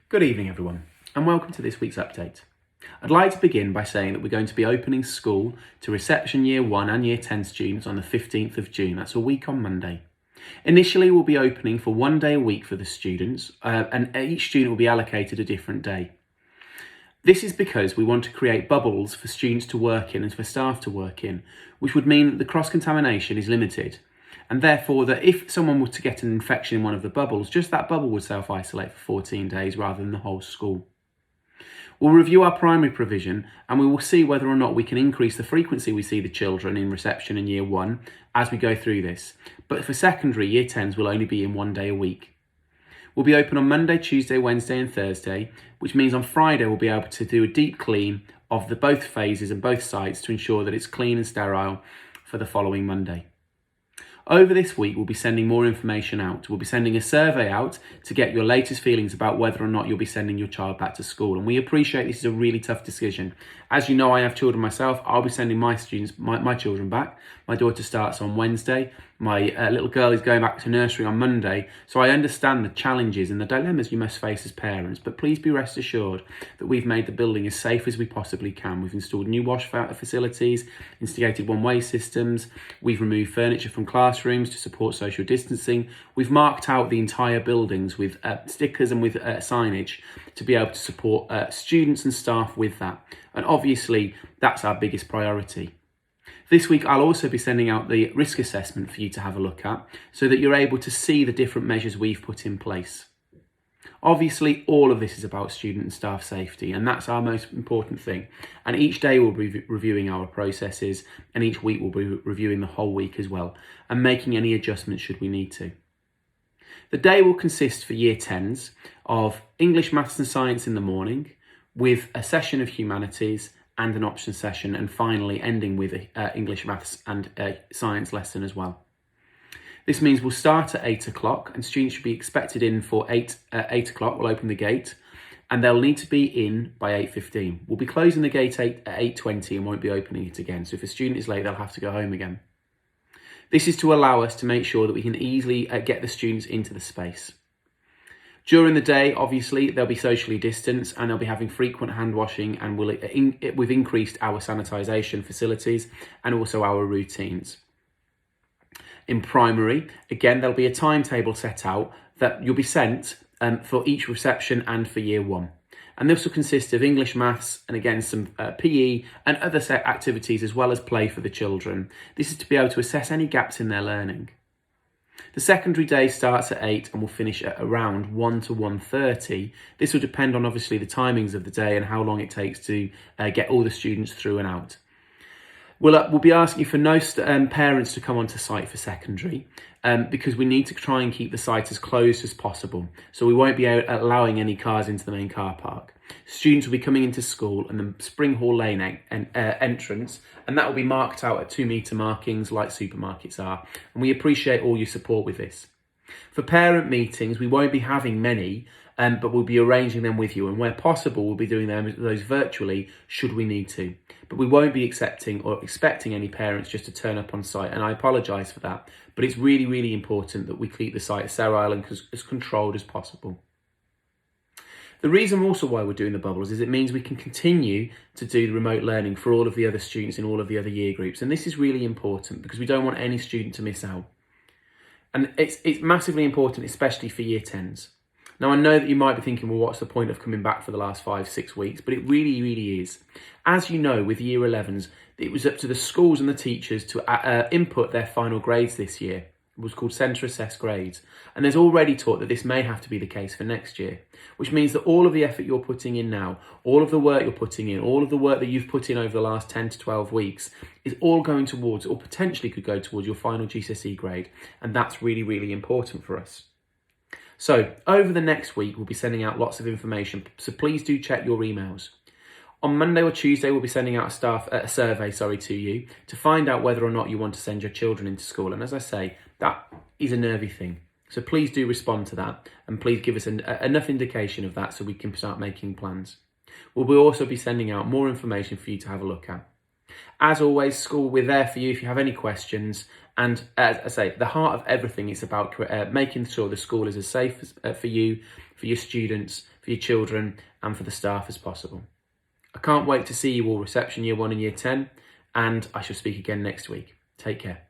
Good evening everyone, and welcome to this week's update. I'd like to begin by saying that we're going to be opening school to reception Year 1 and Year 10 students on the 15th of June. That's a week on Monday. Initially, we'll be opening for 1 day a week for the students, and each student will be allocated a different day. This is because we want to create bubbles for students to work in and for staff to work in, which would mean that the cross-contamination is limited. And therefore that if someone were to get an infection in one of the bubbles, just that bubble would self-isolate for 14 days rather than the whole school. We'll review our primary provision and we will see whether or not we can increase the frequency we see the children in reception in Year 1 as we go through this. But for secondary, Year 10s will only be in 1 day a week. We'll be open on Monday, Tuesday, Wednesday and Thursday, which means on Friday we'll be able to do a deep clean of both phases and both sites to ensure that it's clean and sterile for the following Monday. Over this week, we'll be sending more information out. We'll be sending a survey out to get your latest feelings about whether or not you'll be sending your child back to school. And we appreciate this is a really tough decision. As you know, I have children myself. I'll be sending my children back. My daughter starts on Wednesday. My little girl is going back to nursery on Monday. So I understand the challenges and the dilemmas you must face as parents. But please be rest assured that we've made the building as safe as we possibly can. We've installed new wash facilities, instigated one-way systems. We've removed furniture from classrooms to support social distancing. We've marked out the entire buildings with stickers and with signage to be able to support students and staff with that. And obviously, that's our biggest priority. This week, I'll also be sending out the risk assessment for you to have a look at so that you're able to see the different measures we've put in place. Obviously, all of this is about student and staff safety, and that's our most important thing. And each day we'll be reviewing our processes, and each week we'll be reviewing the whole week as well, and making any adjustments should we need to. The day will consist for Year 10s of English, Maths and Science in the morning, with a session of humanities and an option session, and finally ending with English, Maths and Science lesson as well. This means we'll start at 8 o'clock and students should be expected in for 8 o'clock. We'll open the gate and they'll need to be in by 8:15. We'll be closing the gate at 8:20 and won't be opening it again. So if a student is late, they'll have to go home again. This is to allow us to make sure that we can easily get the students into the space. During the day, obviously, they'll be socially distanced and they'll be having frequent hand washing, and we've increased our sanitisation facilities and also our routines. In primary, again, there'll be a timetable set out that you'll be sent for each reception and for Year 1. And this will consist of English, Maths, and again, some PE and other set activities as well as play for the children. This is to be able to assess any gaps in their learning. The secondary day starts at 8 and will finish at around 1 to 1:30. This will depend on obviously the timings of the day and how long it takes to get all the students through and out. We'll be asking for no parents to come onto site for secondary because we need to try and keep the site as closed as possible. So we won't be allowing any cars into the main car park. Students will be coming into school and the Spring Hall Lane entrance, and that will be marked out at 2-metre markings like supermarkets are. And we appreciate all your support with this. For parent meetings, we won't be having many, but we'll be arranging them with you. And where possible, we'll be doing those virtually should we need to. But we won't be accepting or expecting any parents just to turn up on site. And I apologise for that. But it's really, really important that we keep the site sterile and as controlled as possible. The reason also why we're doing the bubbles is it means we can continue to do the remote learning for all of the other students in all of the other year groups. And this is really important because we don't want any student to miss out. And it's massively important, especially for Year 10s. Now, I know that you might be thinking, well, what's the point of coming back for the last 5-6 weeks? But it really, really is. As you know, with Year 11s, it was up to the schools and the teachers to input their final grades this year. It was called Centre Assessed Grades. And there's already talk that this may have to be the case for next year, which means that all of the effort you're putting in now, all of the work you're putting in, all of the work that you've put in over the last 10 to 12 weeks is all going towards, or potentially could go towards, your final GCSE grade. And that's really, really important for us. So over the next week, we'll be sending out lots of information. So please do check your emails. On Monday or Tuesday, we'll be sending out a survey to you to find out whether or not you want to send your children into school. And as I say, that is a nervy thing. So please do respond to that and please give us enough indication of that so we can start making plans. We'll also be sending out more information for you to have a look at. As always, school, we're there for you if you have any questions. And as I say, the heart of everything is about making sure the school is as safe for you, for your students, for your children, and for the staff as possible. I can't wait to see you all reception year 1 and year 10, and I shall speak again next week. Take care.